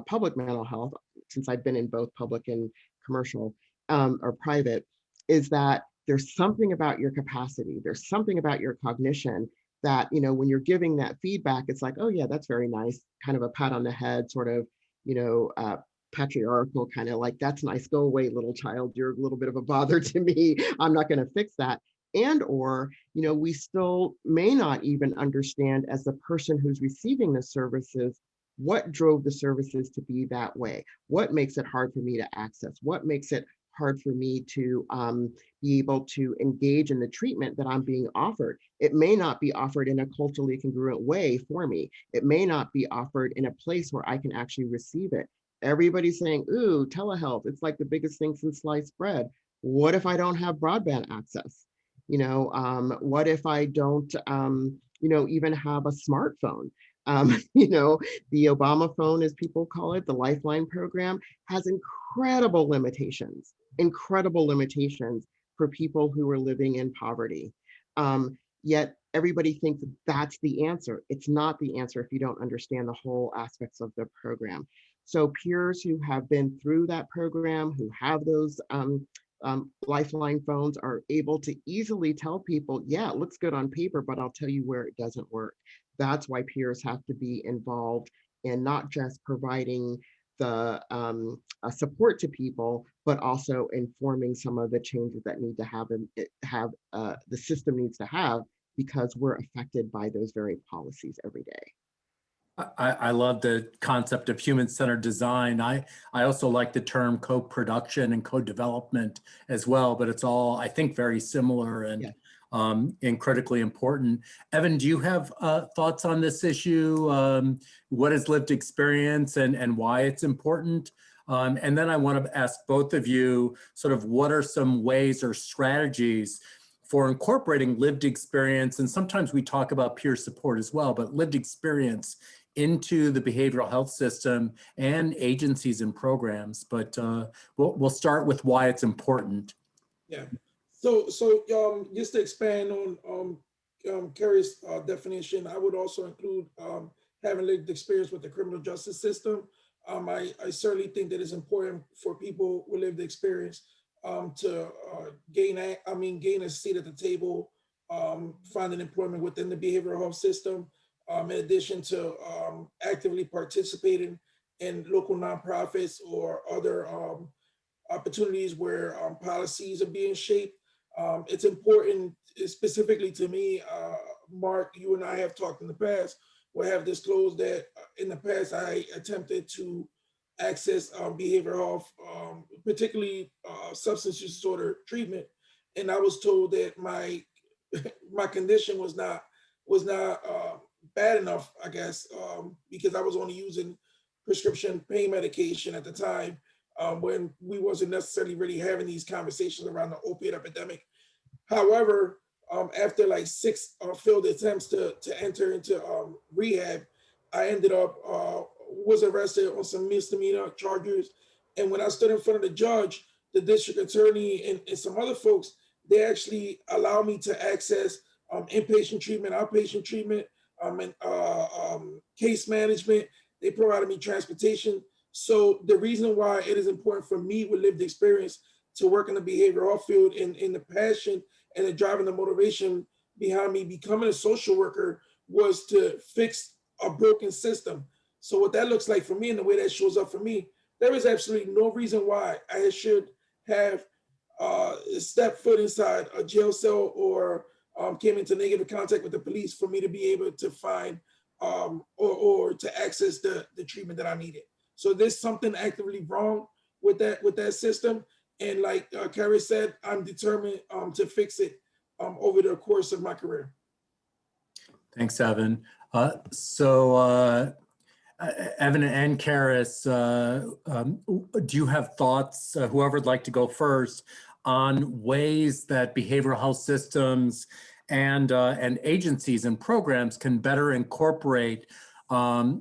public mental health, since I've been in both public and commercial or private, is that there's something about your capacity, there's something about your cognition that, when you're giving that feedback, it's like, oh yeah, that's very nice, kind of a pat on the head, sort of, patriarchal, kind of like, that's nice, go away, little child, you're a little bit of a bother to me, I'm not going to fix that. And or, we still may not even understand, as the person who's receiving the services, what drove the services to be that way? What makes it hard for me to access? What makes it hard for me to be able to engage in the treatment that I'm being offered? It may not be offered in a culturally congruent way for me. It may not be offered in a place where I can actually receive it. Everybody's saying, ooh, telehealth, it's like the biggest thing since sliced bread. What if I don't have broadband access? What if I don't, even have a smartphone? The Obama phone, as people call it, the Lifeline program, has incredible limitations for people who are living in poverty. Yet everybody thinks that's the answer. It's not the answer if you don't understand the whole aspects of the program. So peers who have been through that program, who have those Lifeline phones, are able to easily tell people, yeah, it looks good on paper, but I'll tell you where it doesn't work. That's why peers have to be involved in not just providing the support to people, but also informing some of the changes that need to the system needs to have, because we're affected by those very policies every day. I love the concept of human-centered design. I also like the term co-production and co-development as well, but it's all, I think, very similar and critically important. Evan, do you have thoughts on this issue? What is lived experience and why it's important? And then I want to ask both of you sort of what are some ways or strategies for incorporating lived experience, and sometimes we talk about peer support as well, but lived experience into the behavioral health system and agencies and programs. But we'll start with why it's important. Yeah. So just to expand on Carrie's definition, I would also include having lived experience with the criminal justice system. I certainly think that it's important for people with lived experience to gain a seat at the table, finding employment within the behavioral health system, in addition to actively participating in local nonprofits or other opportunities where policies are being shaped. It's important, specifically to me, Mark, you and I have talked in the past, we have disclosed that in the past I attempted to access behavioral health, particularly substance use disorder treatment, and I was told that my my condition was not bad enough, I guess, because I was only using prescription pain medication at the time, when we wasn't necessarily really having these conversations around the opiate epidemic. However, after like 6 failed attempts to enter into rehab, I ended up was arrested on some misdemeanor charges. And when I stood in front of the judge, the district attorney and some other folks, they actually allowed me to access inpatient treatment, outpatient treatment, and case management. They provided me transportation. So the reason why it is important for me with lived experience to work in the behavioral health field, and in the passion and the drive and the motivation behind me becoming a social worker, was to fix a broken system. So what that looks like for me and the way that shows up for me, there is absolutely no reason why I should have stepped foot inside a jail cell or came into negative contact with the police for me to be able to find or to access the treatment that I needed. So there's something actively wrong with that system. And like Carrie said, I'm determined to fix it over the course of my career. Thanks, Evan. Evan and Karis, do you have thoughts, whoever would like to go first, on ways that behavioral health systems and agencies and programs can better incorporate not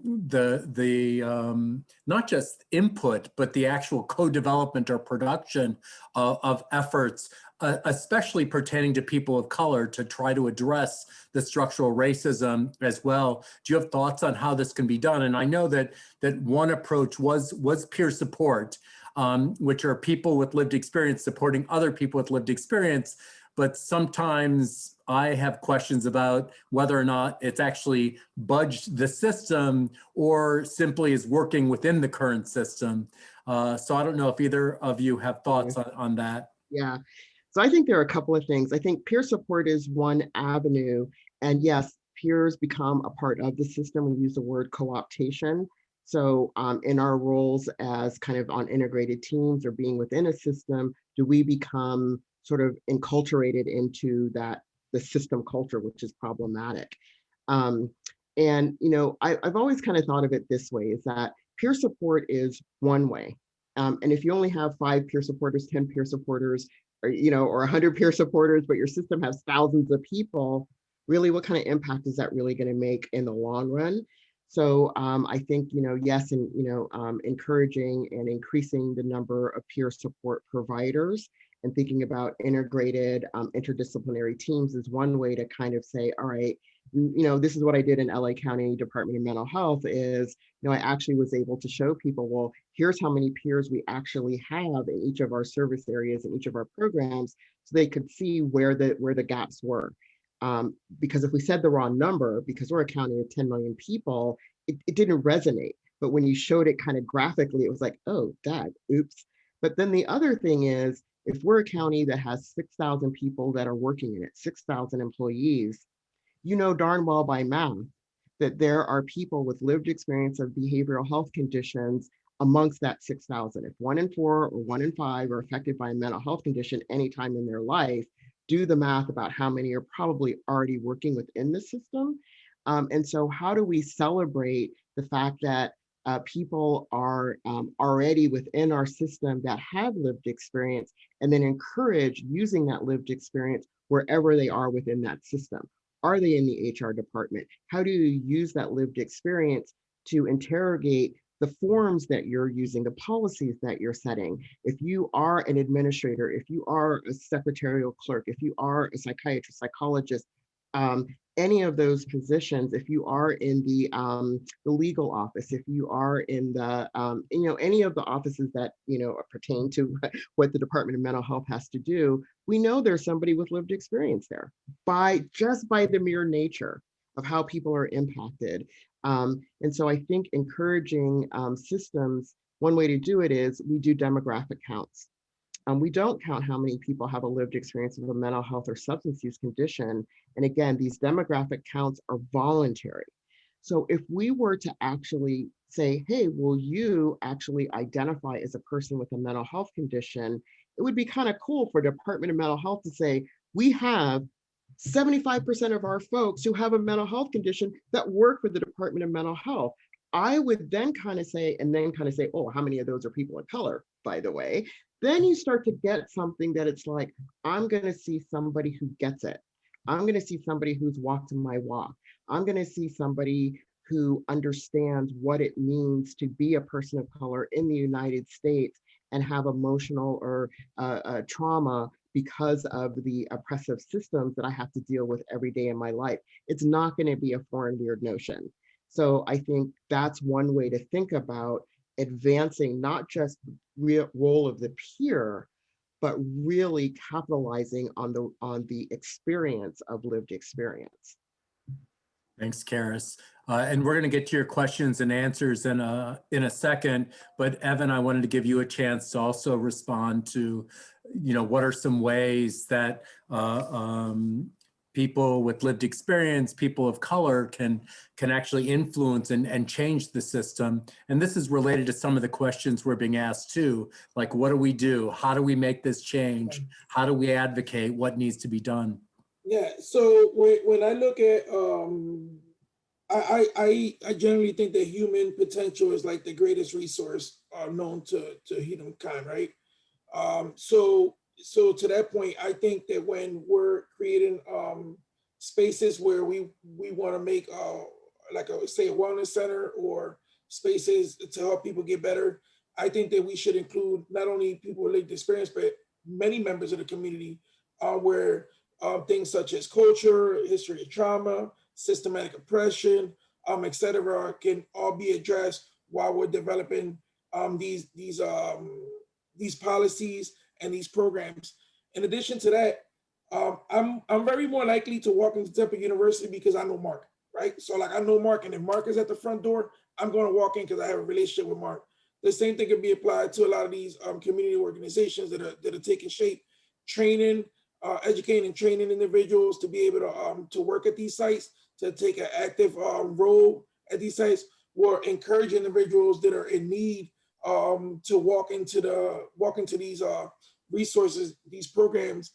just input, but the actual co-development or production of efforts, especially pertaining to people of color, to try to address the structural racism as well. Do you have thoughts on how this can be done? And I know that one approach was peer support, which are people with lived experience supporting other people with lived experience. But sometimes I have questions about whether or not it's actually budged the system or simply is working within the current system. So I don't know if either of you have thoughts on that. Yeah. So I think there are a couple of things. I think peer support is one avenue. And yes, peers become a part of the system. We use the word co-optation. So in our roles as kind of on integrated teams or being within a system, do we become sort of enculturated into the system culture, which is problematic. And, you know, I've always kind of thought of it this way, is that peer support is one way. And if you only have 5 peer supporters, 10 peer supporters, or, you know, or 100 peer supporters, but your system has thousands of people, really, what kind of impact is that really going to make in the long run? So I think, you know, yes, and, you know, encouraging and increasing the number of peer support providers and thinking about integrated interdisciplinary teams is one way to kind of say, all right, you know, this is what I did in LA County Department of Mental Health is, you know, I actually was able to show people, well, here's how many peers we actually have in each of our service areas and each of our programs, so they could see where the gaps were. Because if we said the wrong number, because we're a county of 10 million people, it didn't resonate. But when you showed it kind of graphically, it was like, oh, God, oops. But then the other thing is, if we're a county that has 6,000 people that are working in it, 6,000 employees, you know darn well by math that there are people with lived experience of behavioral health conditions amongst that 6,000. If 1 in 4 or 1 in 5 are affected by a mental health condition anytime in their life, do the math about how many are probably already working within the system. And so how do we celebrate the fact that people are already within our system that have lived experience, and then encourage using that lived experience wherever they are within that system? Are they in the HR department? How do you use that lived experience to interrogate the forms that you're using, the policies that you're setting? If you are an administrator, if you are a secretarial clerk, if you are a psychiatrist, psychologist, any of those positions, if you are in the legal office, if you are in the, you know, any of the offices that, you know, pertain to what the Department of Mental Health has to do, we know there's somebody with lived experience there just by the mere nature of how people are impacted. And so I think encouraging systems, one way to do it is we do demographic counts. We don't count how many people have a lived experience of a mental health or substance use condition. And again, these demographic counts are voluntary. So if we were to actually say, hey, will you actually identify as a person with a mental health condition, it would be kind of cool for the Department of Mental Health to say, we have 75% of our folks who have a mental health condition that work for the Department of Mental Health. I would then kind of say, oh, how many of those are people of color, by the way? Then you start to get something that it's like, I'm going to see somebody who gets it. I'm going to see somebody who's walked my walk. I'm going to see somebody who understands what it means to be a person of color in the United States and have emotional or trauma because of the oppressive systems that I have to deal with every day in my life. It's not going to be a foreign, weird notion. So I think that's one way to think about advancing not just the role of the peer, but really capitalizing on the experience of lived experience. Thanks, Karis. And we're going to get to your questions and answers in a second. But Evan, I wanted to give you a chance to also respond to, what are some ways that people with lived experience, people of color can actually influence and change the system. And this is related to some of the questions we're being asked too, like what do we do? How do we make this change? How do we advocate? What needs to be done? Yeah, so when I look at, I generally think that human potential is like the greatest resource known to humankind, right? So to that point, I think that when we're creating spaces where we want to make like say a wellness center or spaces to help people get better, I think that we should include not only people with lived experience, but many members of the community where things such as culture, history of trauma, systematic oppression, et cetera, can all be addressed while we're developing these policies and these programs. In addition to that, I'm very more likely to walk into Temple University because I know Mark, right? So like I know Mark, and if Mark is at the front door, I'm going to walk in because I have a relationship with Mark. The same thing can be applied to a lot of these community organizations that are taking shape, training, educating and training individuals to be able to work at these sites, to take an active role at these sites, or encourage individuals that are in need to walk into these resources, these programs,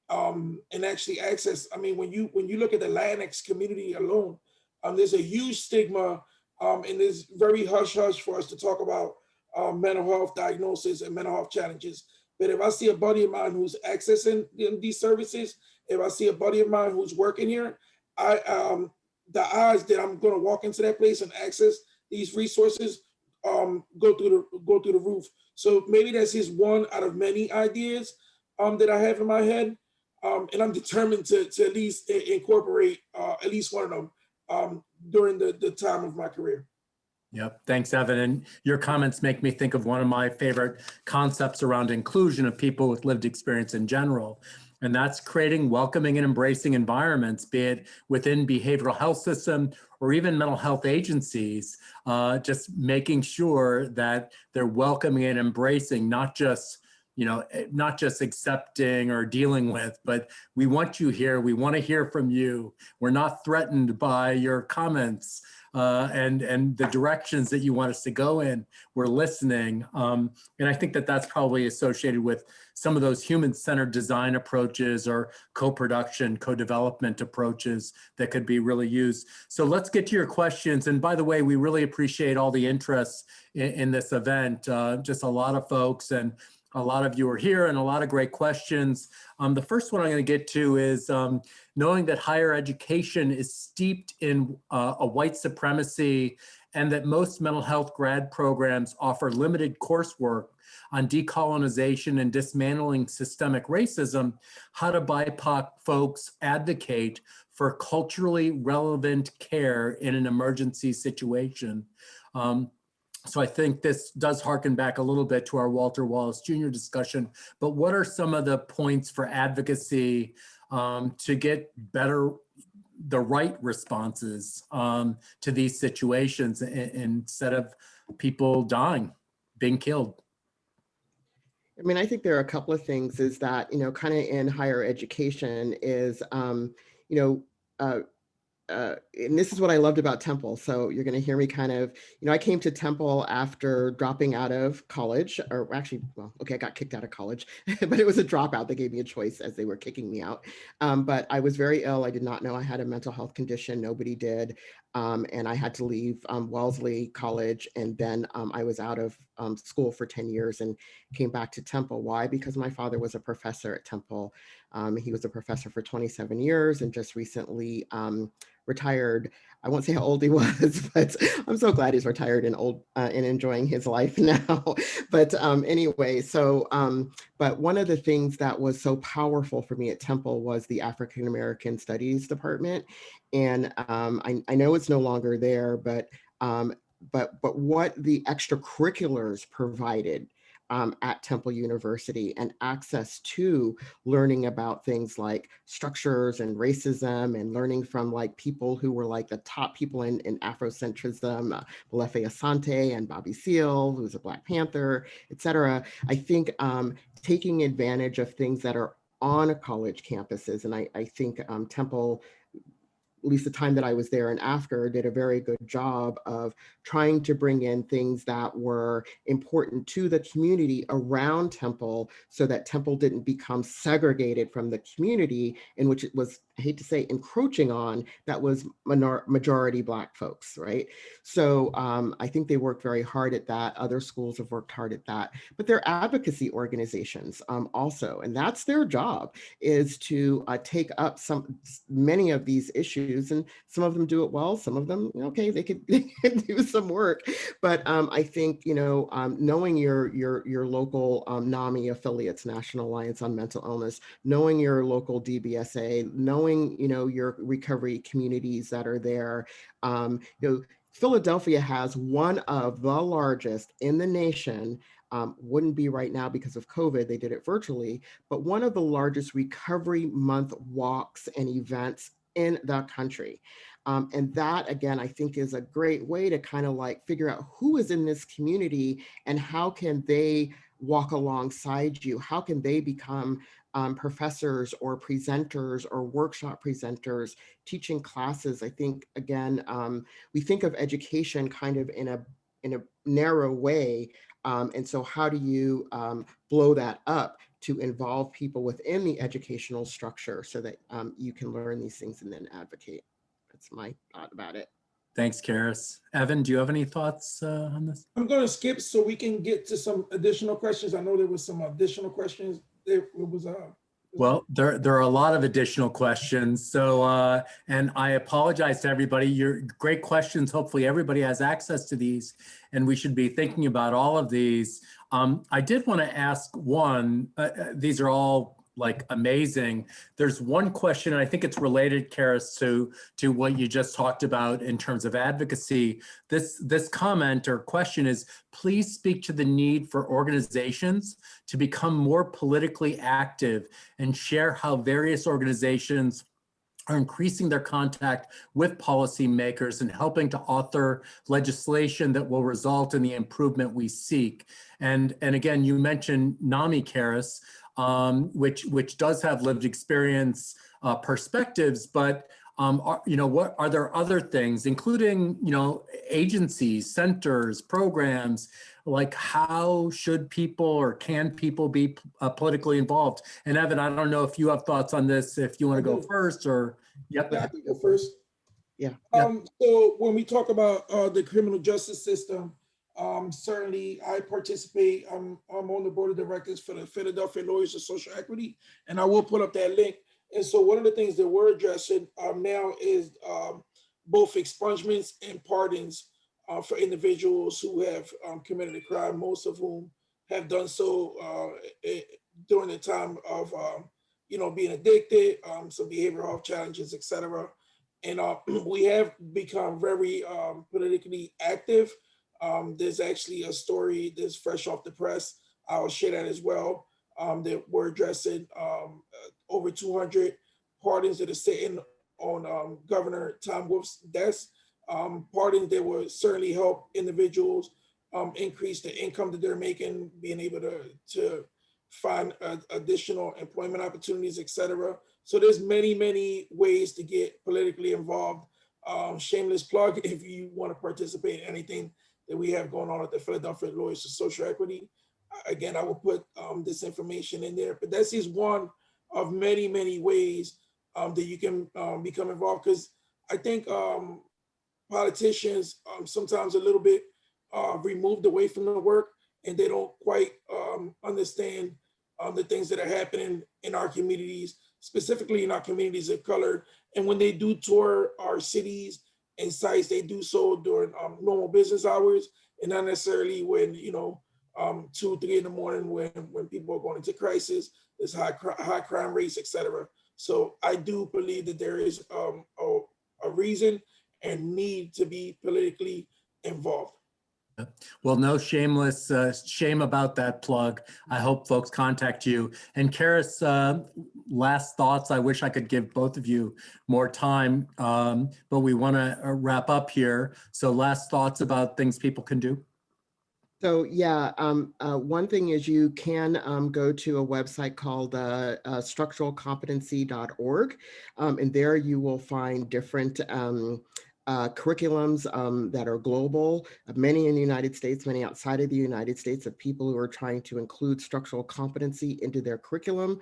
and actually access. I mean, when you look at the Latinx community alone, there's a huge stigma, and it's very hush hush for us to talk about mental health diagnosis and mental health challenges. But if I see a buddy of mine who's accessing these services, if I see a buddy of mine who's working here, the odds that I'm going to walk into that place and access these resources go through the roof. So maybe that's just one out of many ideas that I have in my head, and I'm determined to at least incorporate at least one of them during the time of my career. Yep. Thanks, Evan. And your comments make me think of one of my favorite concepts around inclusion of people with lived experience in general. And that's creating welcoming and embracing environments, be it within behavioral health system or even mental health agencies, just making sure that they're welcoming and embracing, not just accepting or dealing with, but we want you here. We want to hear from you. We're not threatened by your comments and the directions that you want us to go in. We're listening. And I think that that's probably associated with some of those human-centered design approaches or co-production, co-development approaches that could be really used. So let's get to your questions. And by the way, we really appreciate all the interest in this event. Just a lot of folks, and a lot of you are here, and a lot of great questions. The first one I'm going to get to is knowing that higher education is steeped in a white supremacy, and that most mental health grad programs offer limited coursework on decolonization and dismantling systemic racism. How do BIPOC folks advocate for culturally relevant care in an emergency situation? So I think this does harken back a little bit to our Walter Wallace Jr. discussion, but what are some of the points for advocacy to get the right responses to these situations instead of people being killed? I mean, I think there are a couple of things is that, kind of in higher education is, you know, uh, and this is what I loved about Temple. So you're going to hear me kind of, I came to Temple after dropping out of college, or actually, well, okay, I got kicked out of college, but it was a dropout. They gave me a choice as they were kicking me out. But I was very ill. I did not know I had a mental health condition. Nobody did. And I had to leave Wellesley College. And then I was out of school for 10 years and came back to Temple. Why? Because my father was a professor at Temple. He was a professor for 27 years and just recently retired. I won't say how old he was, but I'm so glad he's retired and old and enjoying his life now. But anyway, so, but one of the things that was so powerful for me at Temple was the African American Studies Department. And I know it's no longer there, but what the extracurriculars provided at Temple University and access to learning about things like structures and racism and learning from like people who were like the top people in Afrocentrism, Molefe Asante and Bobby Seale, who's a Black Panther, et cetera. I think taking advantage of things that are on college campuses. And I think Temple, at least the time that I was there and after, did a very good job of trying to bring in things that were important to the community around Temple so that Temple didn't become segregated from the community in which it was, I hate to say, encroaching on, that was majority Black folks, right? So I think they worked very hard at that. Other schools have worked hard at that, but they're advocacy organizations also, and that's their job, is to take up many of these issues. And some of them do it well. Some of them, okay, they could do some work. But I think, knowing your local NAMI affiliates, National Alliance on Mental Illness, knowing your local DBSA, knowing, your recovery communities that are there. Philadelphia has one of the largest in the nation. Wouldn't be right now because of COVID, they did it virtually, but one of the largest Recovery Month walks and events in the country. And that, again, I think is a great way to kind of like figure out who is in this community and how can they walk alongside you? How can they become professors or presenters or workshop presenters, teaching classes? I think, again, we think of education kind of in a narrow way. And so how do you blow that up to involve people within the educational structure so that you can learn these things and then advocate? That's my thought about it. Thanks, Karis. Evan, do you have any thoughts on this? I'm going to skip so we can get to some additional questions. I know there was some additional questions. Well, there are a lot of additional questions. So, and I apologize to everybody. Your great questions. Hopefully everybody has access to these and we should be thinking about all of these. I did want to ask one, these are all like amazing. There's one question, and I think it's related, Karis, to what you just talked about in terms of advocacy. This comment or question is, please speak to the need for organizations to become more politically active and share how various organizations are increasing their contact with policymakers and helping to author legislation that will result in the improvement we seek. And again, you mentioned NAMI, Karis, which does have lived experience perspectives, but what are there other things, including agencies, centers, programs, like how should people or can people be politically involved? And Evan, I don't know if you have thoughts on this, if you want to go first or, yep. Yeah, I can go first. Yeah. So when we talk about the criminal justice system, certainly I participate. I'm on the board of directors for the Philadelphia Lawyers of Social Equity, and I will put up that link. And so one of the things that we're addressing now is both expungements and pardons for individuals who have committed a crime, most of whom have done so during the time of being addicted, some behavioral health challenges, et cetera. And we have become very politically active. There's actually a story that's fresh off the press. I'll share that as well. That we're addressing over 200 pardons that are sitting on Governor Tom Wolf's desk. Pardons that will certainly help individuals increase the income that they're making, being able to find additional employment opportunities, etc. So there's many ways to get politically involved. Shameless plug, if you want to participate in anything that we have going on at the Philadelphia Lawyers for Social Equity, again, I will put this information in there. But that's just one of many ways that you can become involved, because I think politicians sometimes a little bit removed away from the work, and they don't quite understand the things that are happening in our communities, specifically in our communities of color. And when they do tour our cities and sites, they do so during normal business hours, and not necessarily when, 2, 3 in the morning when people are going into crisis, there's high crime rates, etc. So I do believe that there is a reason and need to be politically involved. Well, no shameless shame about that plug. I hope folks contact you. And Karis, last thoughts. I wish I could give both of you more time, but we want to wrap up here. So last thoughts about things people can do. So yeah, one thing is you can go to a website called structuralcompetency.org, and there you will find different curriculums that are global, many in the United States, many outside of the United States, of people who are trying to include structural competency into their curriculum.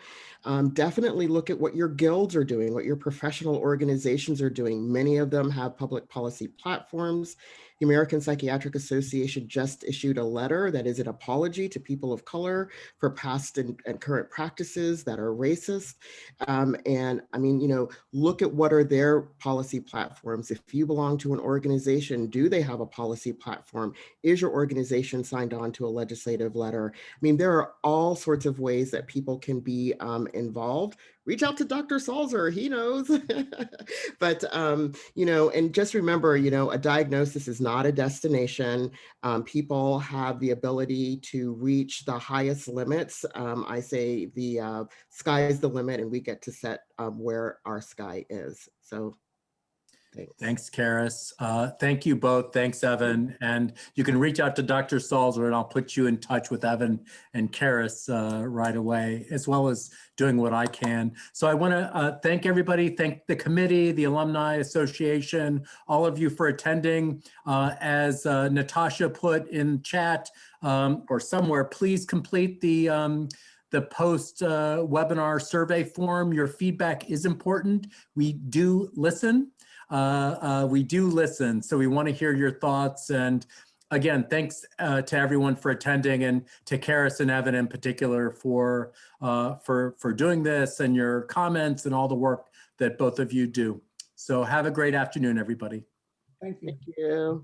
Definitely look at what your guilds are doing, what your professional organizations are doing. Many of them have public policy platforms. The American Psychiatric Association just issued a letter that is an apology to people of color for past and current practices that are racist. And I mean, look at what are their policy platforms. If you belong to an organization, do they have a policy platform? Is your organization signed on to a legislative letter? I mean, there are all sorts of ways that people can be involved. Reach out to Dr. Salzer, he knows. But, and just remember, a diagnosis is not a destination. People have the ability to reach the highest limits. I say the sky is the limit, and we get to set where our sky is. So Thanks, Karis. Thank you both. Thanks, Evan. And you can reach out to Dr. Salzer, and I'll put you in touch with Evan and Karis right away, as well as doing what I can. So I want to thank everybody, thank the committee, the Alumni Association, all of you for attending. As Natasha put in chat or somewhere, please complete the post webinar survey form. Your feedback is important. We do listen. So we want to hear your thoughts. And again, thanks to everyone for attending, and to Karis and Evan in particular for doing this, and your comments and all the work that both of you do. So have a great afternoon, everybody. Thank you. Thank you.